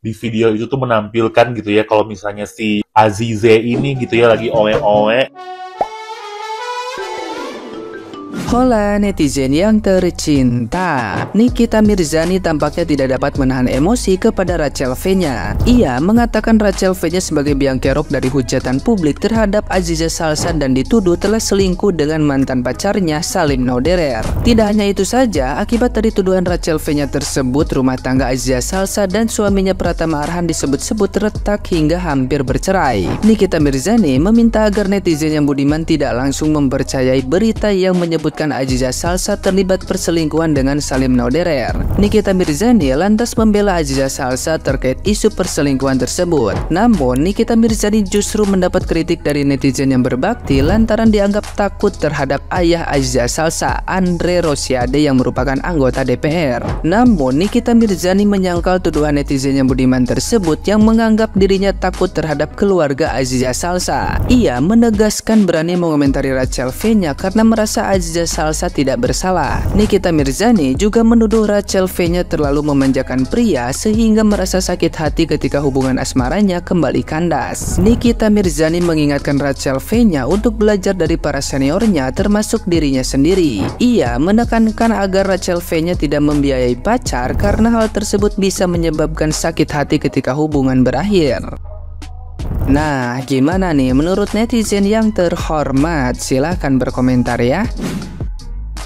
di video itu tuh menampilkan gitu ya kalau misalnya si Azize ini gitu ya lagi owe-owe. Hola netizen yang tercinta, Nikita Mirzani tampaknya tidak dapat menahan emosi kepada Rachel V-nya. Ia mengatakan Rachel V-nya sebagai biang kerok dari hujatan publik terhadap Aziza Salsa dan dituduh telah selingkuh dengan mantan pacarnya Salim Noderer. Tidak hanya itu saja, akibat dari tuduhan Rachel V-nya tersebut, rumah tangga Aziza Salsa dan suaminya Pratama Arhan disebut-sebut retak hingga hampir bercerai. Nikita Mirzani meminta agar netizen yang budiman tidak langsung mempercayai berita yang menyebutkan Aziza Salsa terlibat perselingkuhan dengan Salim Noderer. Nikita Mirzani lantas membela Aziza Salsa terkait isu perselingkuhan tersebut. Namun, Nikita Mirzani justru mendapat kritik dari netizen yang berbakti lantaran dianggap takut terhadap ayah Aziza Salsa, Andre Rosiade, yang merupakan anggota DPR. Namun, Nikita Mirzani menyangkal tuduhan netizen yang budiman tersebut yang menganggap dirinya takut terhadap keluarga Aziza Salsa. Ia menegaskan berani mengomentari Rachel V-nya karena merasa Aziza Salsa tidak bersalah. Nikita Mirzani juga menuduh Rachel V-nya terlalu memanjakan pria sehingga merasa sakit hati ketika hubungan asmaranya kembali kandas. Nikita Mirzani mengingatkan Rachel V-nya untuk belajar dari para seniornya termasuk dirinya sendiri. Ia menekankan agar Rachel V-nya tidak membiayai pacar karena hal tersebut bisa menyebabkan sakit hati ketika hubungan berakhir. Nah, gimana nih menurut netizen yang terhormat? Silahkan berkomentar ya.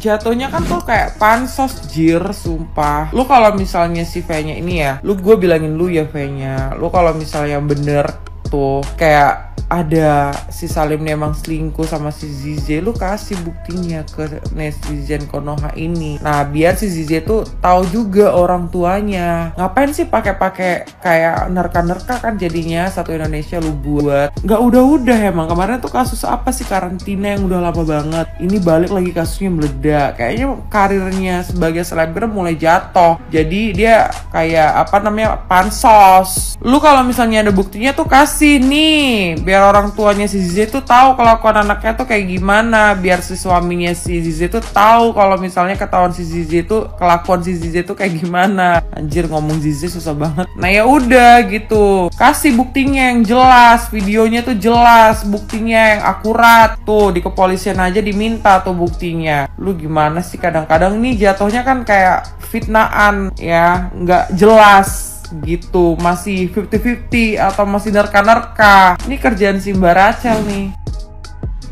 Jatuhnya kan tuh kayak pansos jir, sumpah. Lu kalau misalnya si V-nya ini ya, gue bilangin lu ya V-nya, lu kalau misalnya bener tuh kayak ada si Salim nih emang selingkuh sama si Zize, lu kasih buktinya ke netizen Konoha ini. Nah, biar si Zize tuh tahu juga orang tuanya. Ngapain sih pakai kayak nerka-nerka kan jadinya satu Indonesia lu buat. Nggak udah-udah emang. Kemarin tuh kasus apa sih karantina yang udah lama banget. Ini balik lagi kasusnya meledak. Kayaknya karirnya sebagai selebgram mulai jatuh. Jadi dia kayak apa namanya pansos. Lu kalau misalnya ada buktinya tuh kasih nih, biar orang tuanya si Zize tuh tahu kelakuan anaknya tuh kayak gimana, biar si suaminya si Zize tuh tahu kalau misalnya ketahuan si Zize tuh kelakuan si Zize tuh kayak gimana. Anjir, ngomong Zize susah banget. Nah ya udah gitu, kasih buktinya yang jelas, videonya tuh jelas, buktinya yang akurat tuh di kepolisian aja diminta tuh buktinya. Lu gimana sih, kadang-kadang nih jatuhnya kan kayak fitnaan ya, nggak jelas gitu, masih 50-50 atau masih nerka-nerka. Ini kerjaan si Mbak Rachel nih.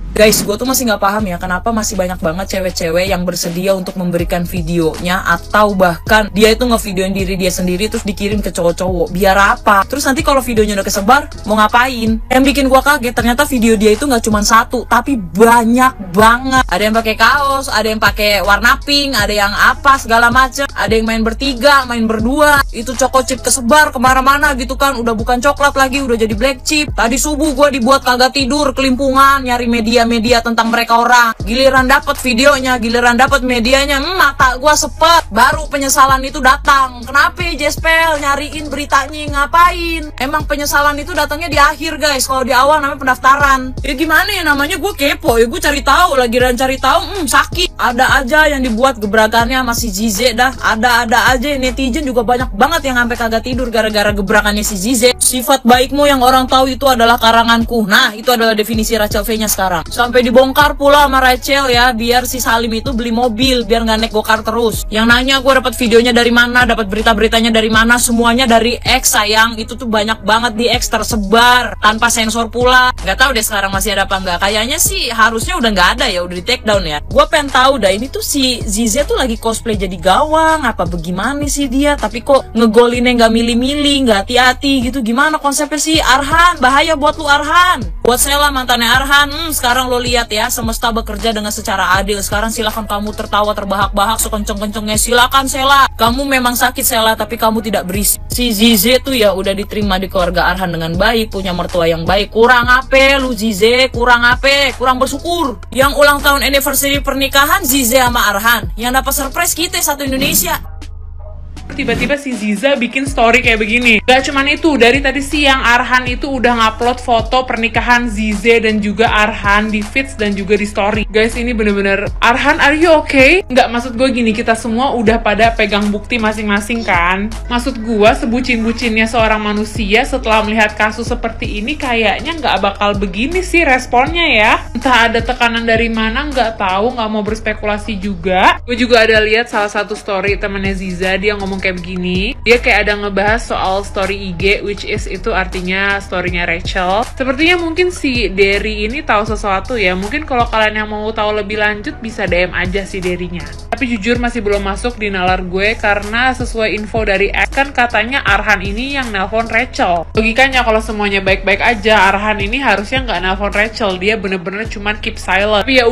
Guys, gue tuh masih nggak paham ya kenapa masih banyak banget cewek-cewek yang bersedia untuk memberikan videonya atau bahkan dia itu ngevideoin diri dia sendiri terus dikirim ke cowok-cowok. Biar apa? Terus nanti kalau videonya udah kesebar, mau ngapain? Yang bikin gue kaget ternyata video dia itu nggak cuma satu, tapi banyak banget. Ada yang pakai kaos, ada yang pakai warna pink, ada yang apa segala macam, ada yang main bertiga, main berdua. Itu Choco Chip kesebar kemana-mana gitu kan. Udah bukan coklat lagi, udah jadi black chip. Tadi subuh gue dibuat kagak tidur, kelimpungan nyari media tentang mereka orang. Giliran dapat videonya, giliran dapat medianya, mata gua sepet. Baru penyesalan itu datang. Kenapa Jespel nyariin beritanya ngapain? Emang penyesalan itu datangnya di akhir guys. Kalau di awal namanya pendaftaran. Ya gimana ya, namanya gue kepo ya, gue cari tahu. Lagiran cari tahu, sakit. Ada aja yang dibuat gebrakannya masih Zize dah. Ada aja netizen juga banyak banget yang sampai kagak tidur gara-gara gebrakannya si Zize. Sifat baikmu yang orang tahu itu adalah karanganku. Nah, itu adalah definisi Rachel V-nya sekarang. Sampai dibongkar pula sama Rachel ya, biar si Salim itu beli mobil, biar nggak naik gokar terus. Yang nanya gue dapat videonya dari mana, dapat berita-beritanya dari mana, semuanya dari X sayang. Itu tuh banyak banget di X tersebar, tanpa sensor pula. Nggak tahu deh sekarang masih ada apa nggak. Kayaknya sih harusnya udah nggak ada ya, udah di take down ya. Gue pengen tahu dah, ini tuh si Zize tuh lagi cosplay jadi gawang, apa bagaimana sih dia? Tapi kok ngegolinnya nggak milih-milih, nggak hati-hati gitu. Gimana konsepnya sih Arhan? Bahaya buat lu Arhan. Buat Sela mantannya Arhan, sekarang lo lihat ya, semesta bekerja dengan secara adil. Sekarang silakan kamu tertawa terbahak-bahak sekenceng-kencengnya, silakan Sela. Kamu memang sakit Sela, tapi kamu tidak berisik. Si Zize tuh ya udah diterima di keluarga Arhan dengan baik, punya mertua yang baik. Kurang apa lu Zize? Kurang apa? Kurang bersyukur. Yang ulang tahun anniversary pernikahan Zize sama Arhan, yang dapat surprise kita satu Indonesia. Tiba-tiba si Ziza bikin story kayak begini. Gak cuman itu, dari tadi siang Arhan itu udah ngupload foto pernikahan Zize dan juga Arhan di feeds dan juga di story. Guys, ini bener-bener, Arhan, are you okay? Nggak, maksud gue gini, kita semua udah pada pegang bukti masing-masing kan. Maksud gue, sebucin-bucinnya seorang manusia setelah melihat kasus seperti ini kayaknya nggak bakal begini sih responnya ya. Entah ada tekanan dari mana, nggak tahu, nggak mau berspekulasi juga. Gue juga ada lihat salah satu story temennya Ziza, dia ngomong kayak begini. Dia kayak ada ngebahas soal story IG, which is itu artinya storynya Rachel. Sepertinya mungkin si Derry ini tahu sesuatu ya. Mungkin kalau kalian yang mau tahu lebih lanjut bisa DM aja si Derry-nya. Tapi jujur masih belum masuk di nalar gue karena sesuai info dari X kan katanya Arhan ini yang nelpon Rachel. Logikanya kalau semuanya baik-baik aja, Arhan ini harusnya nggak nelpon Rachel. Dia bener-bener cuman keep silent. Tapi ya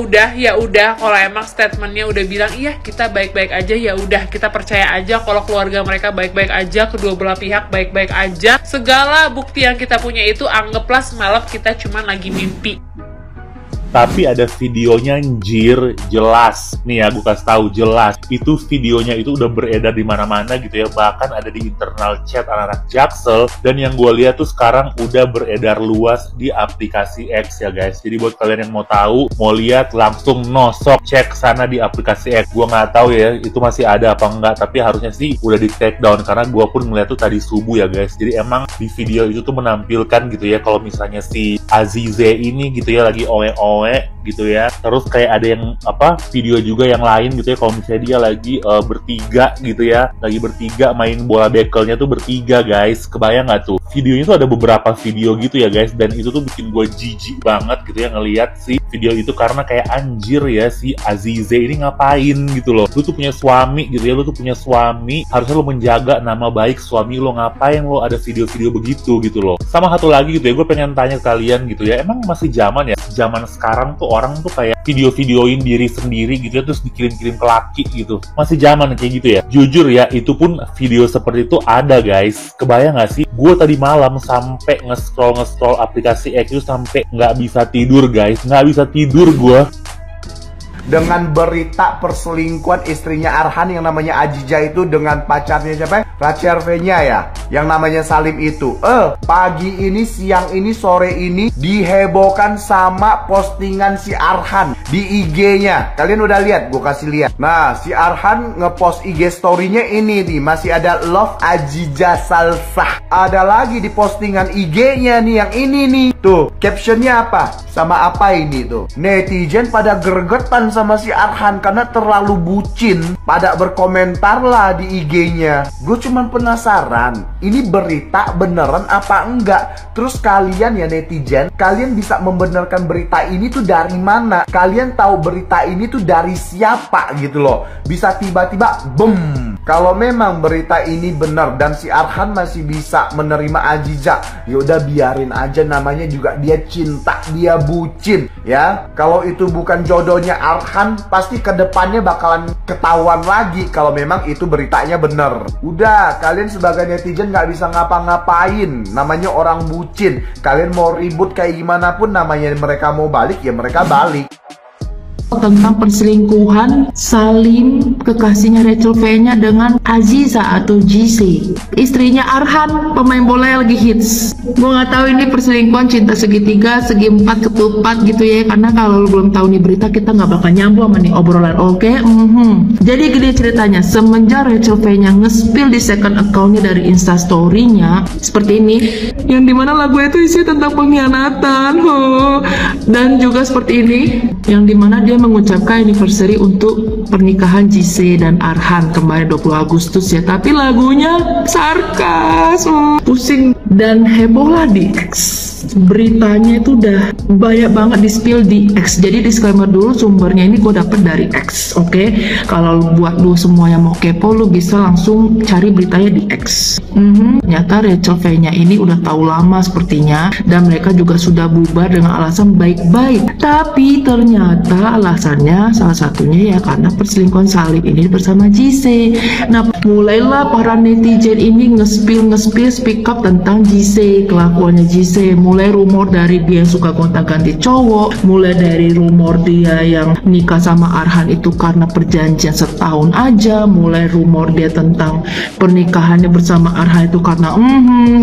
udah kalau emang statementnya udah bilang iya kita baik-baik aja, ya udah kita percaya aja kalau keluarga mereka baik-baik aja, kedua belah pihak baik-baik aja. Segala bukti yang kita punya itu anggaplah semalam kita cuman lagi mimpi. Tapi ada videonya anjir, jelas. Nih ya, gue kasih tahu jelas. Itu videonya itu udah beredar di mana-mana gitu ya. Bahkan ada di internal chat anak-anak Jaksel. Dan yang gue lihat tuh sekarang udah beredar luas di aplikasi X ya guys. Jadi buat kalian yang mau tahu, mau lihat langsung nosok cek sana di aplikasi X. Gue nggak tahu ya, itu masih ada apa enggak. Tapi harusnya sih udah di take down. Karena gue pun ngeliat tuh tadi subuh ya guys. Jadi emang di video itu tuh menampilkan gitu ya. Kalau misalnya si Azize ini gitu ya lagi gitu ya. Terus kayak ada yang video juga yang lain gitu ya, kalau misalnya dia lagi bertiga gitu ya, lagi bertiga main bola bekelnya tuh bertiga guys. Kebayang nggak tuh? Videonya tuh ada beberapa video gitu ya guys, dan itu tuh bikin gue jijik banget gitu ya ngelihat si video itu, karena kayak anjir ya si Azize ini ngapain gitu loh. Lu tuh punya suami gitu ya, lu tuh punya suami, harusnya lu menjaga nama baik suami lo, ngapain lo ada video-video begitu gitu loh. Sama satu lagi gitu ya, gue pengen tanya ke kalian gitu ya, emang masih zaman ya, zaman sekarang tuh orang tuh kayak video-videoin diri sendiri gitu ya, terus dikirim-kirim ke laki gitu. Masih zaman kayak gitu ya. Jujur ya, itu pun video seperti itu ada guys. Kebayang gak sih? Gue tadi malam sampai nge-scroll aplikasi X itu sampai nggak bisa tidur guys. Nggak bisa tidur gue. Dengan berita perselingkuhan istrinya Arhan yang namanya Aziza itu dengan pacarnya siapa? Rachel V-nya ya, yang namanya Salim itu. Pagi ini, siang ini, sore ini dihebohkan sama postingan si Arhan di IG-nya. Kalian udah lihat? Gue kasih lihat. Nah, si Arhan ngepost IG story-nya ini nih, masih ada Love Aziza Salsah. Ada lagi di postingan IG-nya nih yang ini nih. Tuh, captionnya apa? Sama apa ini tuh? Netizen pada gregetan sama si Arhan karena terlalu bucin. Pada berkomentar lah di IG-nya. Gue cuman penasaran, ini berita beneran apa enggak? Terus kalian ya netizen, kalian bisa membenarkan berita ini tuh dari mana? Kalian tahu berita ini tuh dari siapa gitu loh? Bisa tiba-tiba boom. Kalau memang berita ini benar dan si Arhan masih bisa menerima Aziza, yaudah biarin aja, namanya juga dia cinta, dia bucin ya. Kalau itu bukan jodohnya Arhan, pasti kedepannya bakalan ketahuan lagi kalau memang itu beritanya benar. Udah, kalian sebagai netizen nggak bisa ngapa-ngapain, namanya orang bucin. Kalian mau ribut kayak gimana pun, namanya mereka mau balik ya mereka balik. Tentang perselingkuhan Salim kekasihnya Rachel V-nya dengan Aziza atau GC, istrinya Arhan, pemain bola yang lagi hits. Gue nggak tahu ini perselingkuhan cinta segitiga, segi empat, ketupat gitu ya, karena kalau lu belum tahu nih berita kita nggak bakal nyambung sama nih obrolan. Oke? Jadi gini ceritanya, semenjak Rachel V-nya nge-spill di second account-nya dari instastory-nya seperti ini, yang dimana lagu itu isi tentang pengkhianatan, dan juga seperti ini, yang dimana dia mengucapkan anniversary untuk pernikahan GC dan Arhan kemarin 20 Agustus ya, tapi lagunya sarkas, pusing dan heboh lah di X. Beritanya itu udah banyak banget di spill di X. Jadi disclaimer dulu, sumbernya ini gue dapet dari X. Oke? Kalau buat lu semua yang mau kepo, lu bisa langsung cari beritanya di X. Ternyata Rachel V-nya ini udah tahu lama sepertinya, dan mereka juga sudah bubar dengan alasan baik-baik. Tapi ternyata alasannya salah satunya ya karena perselingkuhan Salim ini bersama JC. Nah, mulailah para netizen ini nge-spill speak up tentang JC, kelakuannya JC. Mulai rumor dari dia yang suka gonta-ganti cowok, mulai dari rumor dia yang nikah sama Arhan itu karena perjanjian setahun aja, mulai rumor dia tentang pernikahannya bersama Arhan itu karena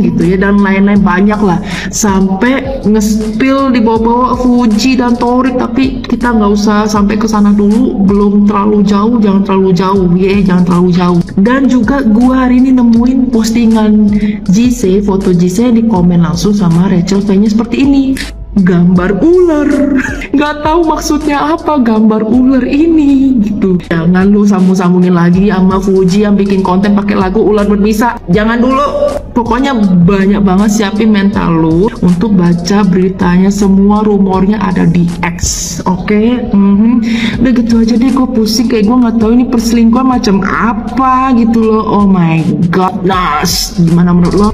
gitu ya, dan lain-lain banyak lah, sampai nge-spill di bawah-bawah Fuji dan Torik. Tapi kita nggak usah sampai ke sana dulu, belum terlalu jauh, jangan terlalu jauh ya, jangan terlalu jauh. Dan juga gua hari ini nemuin postingan JC, foto JC di komen langsung sama Rachel V-nya seperti ini, gambar ular. Nggak tahu maksudnya apa gambar ular ini gitu. Jangan lu sambung-sambungin lagi sama Fuji yang bikin konten pakai lagu ular berbisa, jangan dulu. Pokoknya banyak banget, siapin mental lu untuk baca beritanya, semua rumornya ada di X, oke? Udah gitu aja deh, gue pusing, kayak gue nggak tahu ini perselingkuhan macam apa gitu loh. Oh my god, gimana menurut lo?